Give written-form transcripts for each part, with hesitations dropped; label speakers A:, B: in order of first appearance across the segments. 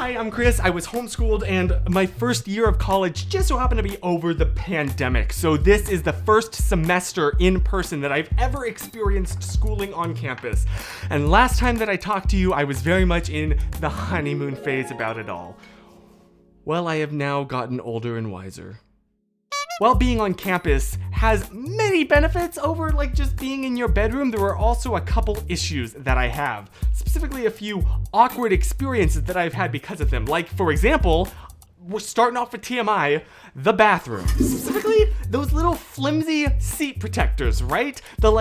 A: Hi, I'm Chris. I was homeschooled and my first year of college just so happened to be over the pandemic. So this is the first semester in person that I've ever experienced schooling on campus. And last time that I talked to you, I was very much in the honeymoon phase about it all. Well, I have now gotten older and wiser. While being on campus has many benefits over just being in your bedroom, there are also a couple issues that I have. Specifically a few awkward experiences that I've had because of them. Like, for example, we're starting off with TMI, the bathroom. Specifically, those little flimsy seat protectors, right? The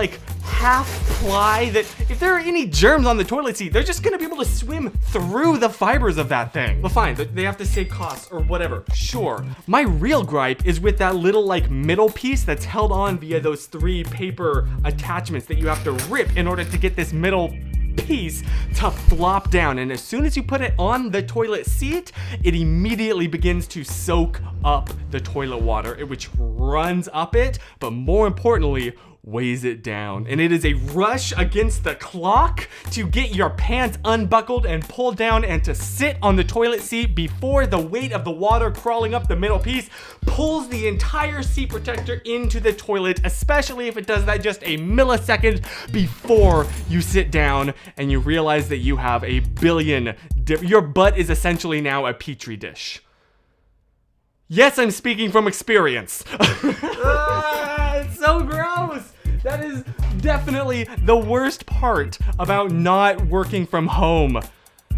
A: half ply that if there are any germs on the toilet seat, they're just gonna be able to swim through the fibers of that thing. Well, fine, they have to save costs or whatever, sure. My real gripe is with that little middle piece that's held on via those 3 paper attachments that you have to rip in order to get this middle piece to flop down, and as soon as you put it on the toilet seat, it immediately begins to soak up the toilet water, which runs up it, but more importantly, weighs it down. And it is a rush against the clock to get your pants unbuckled and pulled down and to sit on the toilet seat before the weight of the water crawling up the middle piece pulls the entire seat protector into the toilet, especially if it does that just a millisecond before you sit down and you realize that you have a billion your butt is essentially now a petri dish. Yes, I'm speaking from experience. It's so gross. That is definitely the worst part about not working from home,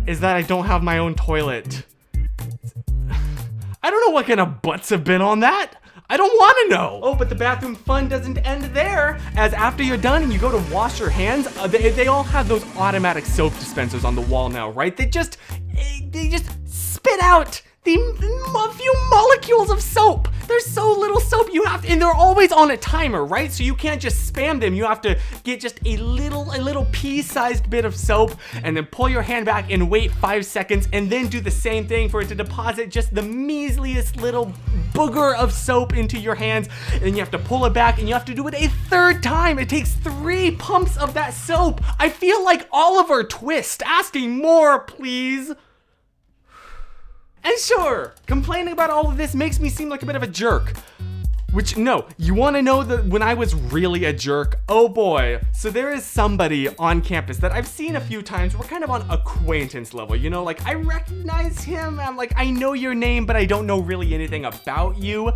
A: is that I don't have my own toilet. I don't know what kind of butts have been on that. I don't want to know. Oh, but the bathroom fun doesn't end there, as after you're done and you go to wash your hands, they all have those automatic soap dispensers on the wall now, right? They just spit out a few molecules of soap. There's so little soap and they're always on a timer, right? So you can't just spam them. You have to get just a little pea-sized bit of soap and then pull your hand back and wait 5 seconds and then do the same thing for it to deposit just the measliest little booger of soap into your hands. And then you have to pull it back and you have to do it a 3rd time. It takes 3 pumps of that soap. I feel like Oliver Twist asking more, please. And sure, complaining about all of this makes me seem like a bit of a jerk. Which, no, you want to know when I was really a jerk? Oh boy. So there is somebody on campus that I've seen a few times. We're kind of on acquaintance level, I recognize him. I'm I know your name, but I don't know really anything about you.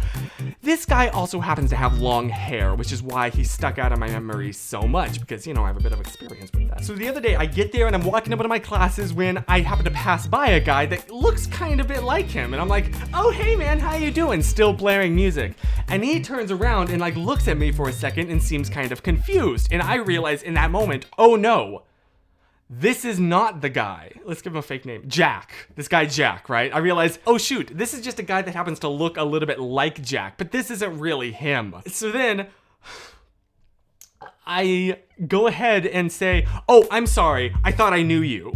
A: This guy also happens to have long hair, which is why he stuck out in my memory so much, because, I have a bit of experience with that. So the other day, I get there and I'm walking up to my classes when I happen to pass by a guy that looks kind of a bit like him. And I'm like, oh, hey man, how you doing? Still blaring music. And he turns around and looks at me for a second and seems kind of confused. And I realize in that moment, oh no, this is not the guy. Let's give him a fake name. Jack. This guy Jack, right? I realize, oh shoot, this is just a guy that happens to look a little bit like Jack, but this isn't really him. So then I go ahead and say, oh, I'm sorry, I thought I knew you.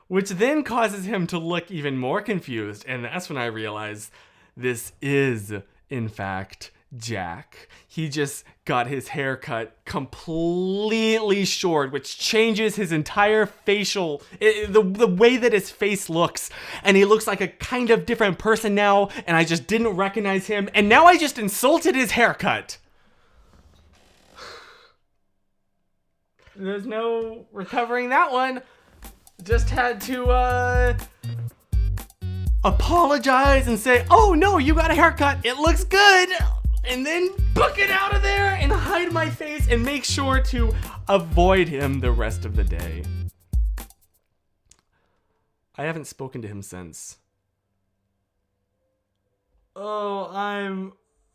A: Which then causes him to look even more confused, and that's when I realize this is, in fact, Jack. He just got his hair cut completely short, which changes his entire facial, the way that his face looks, and he looks like a kind of different person now, and I just didn't recognize him, and now I just insulted his haircut. There's no recovering that one. Just had to apologize and say, oh no, you got a haircut, it looks good, and then book it out of there and hide my face and make sure to avoid him the rest of the day. I haven't spoken to him since. Oh,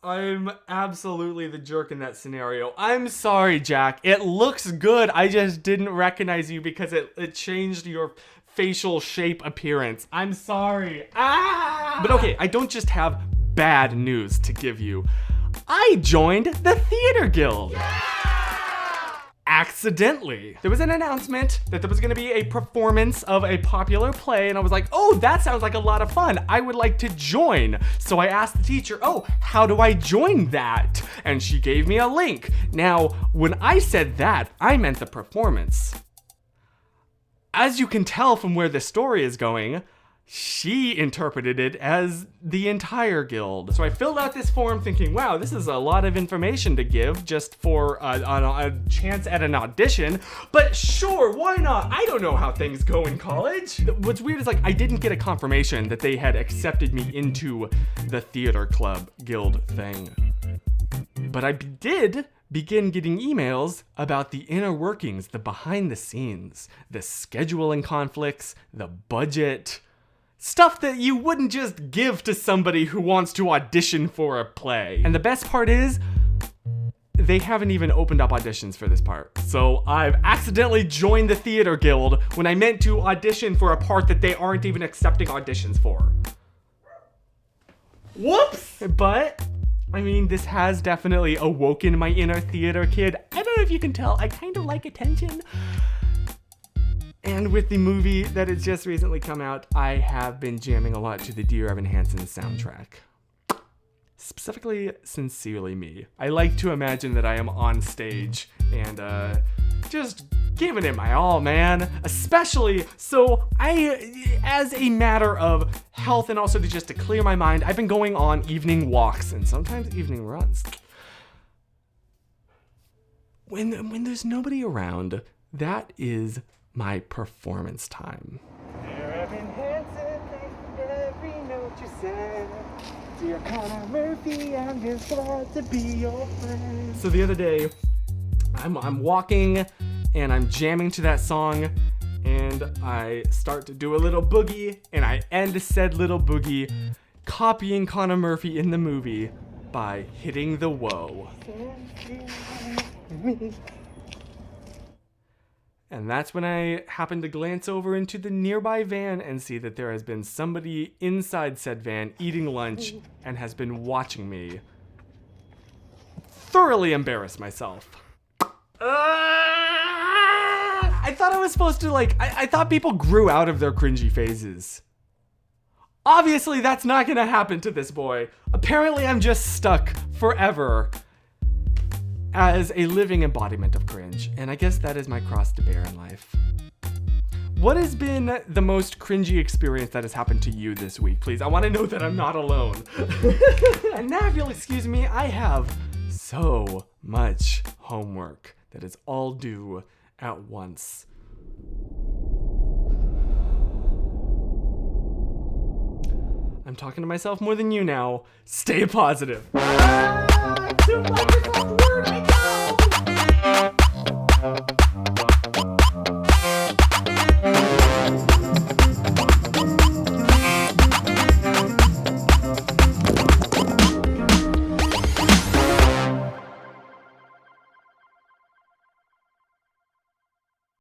A: I'm absolutely the jerk in that scenario. I'm sorry, Jack. It looks good. I just didn't recognize you because it changed your facial shape appearance. I'm sorry. But okay, I don't just have bad news to give you. I joined the Theater Guild. Yeah! Accidentally. There was an announcement that there was gonna be a performance of a popular play, and I was like, oh, that sounds like a lot of fun. I would like to join. So I asked the teacher, oh, how do I join that? And she gave me a link. Now, when I said that, I meant the performance. as you can tell from where this story is going, she interpreted it as the entire guild. So I filled out this form thinking, wow, this is a lot of information to give just for a chance at an audition. But sure, why not? I don't know how things go in college. What's weird is like I didn't get a confirmation that they had accepted me into the theater club guild thing. But I did begin getting emails about the inner workings, the behind the scenes, the scheduling conflicts, the budget. Stuff that you wouldn't just give to somebody who wants to audition for a play. And the best part is, they haven't even opened up auditions for this part. So I've accidentally joined the theater guild when I meant to audition for a part that they aren't even accepting auditions for. Whoops! But, I mean, this has definitely awoken my inner theater kid. I don't know if you can tell, I kind of like attention. And with the movie that has just recently come out, I have been jamming a lot to the Dear Evan Hansen soundtrack. Specifically, Sincerely Me. I like to imagine that I am on stage and just giving it my all, man. Especially, so as a matter of health and also just to clear my mind, I've been going on evening walks and sometimes evening runs. When there's nobody around, that is my performance time.
B: Dear Evan Hansen, thanks for every note you said. Dear Connor Murphy, I'm just glad to be your friend.
A: So the other day, I'm walking and I'm jamming to that song and I start to do a little boogie and I end said little boogie copying Connor Murphy in the movie by hitting the whoa. And that's when I happened to glance over into the nearby van and see that there has been somebody inside said van eating lunch and has been watching me thoroughly embarrass myself. I thought I was supposed to I thought people grew out of their cringy phases. Obviously that's not gonna happen to this boy. Apparently I'm just stuck forever as a living embodiment of cringe, and I guess that is my cross to bear in life. What has been the most cringy experience that has happened to you this week, please? I want to know that I'm not alone. And now, if you'll excuse me, I have so much homework that is all due at once. I'm talking to myself more than you now. Stay positive.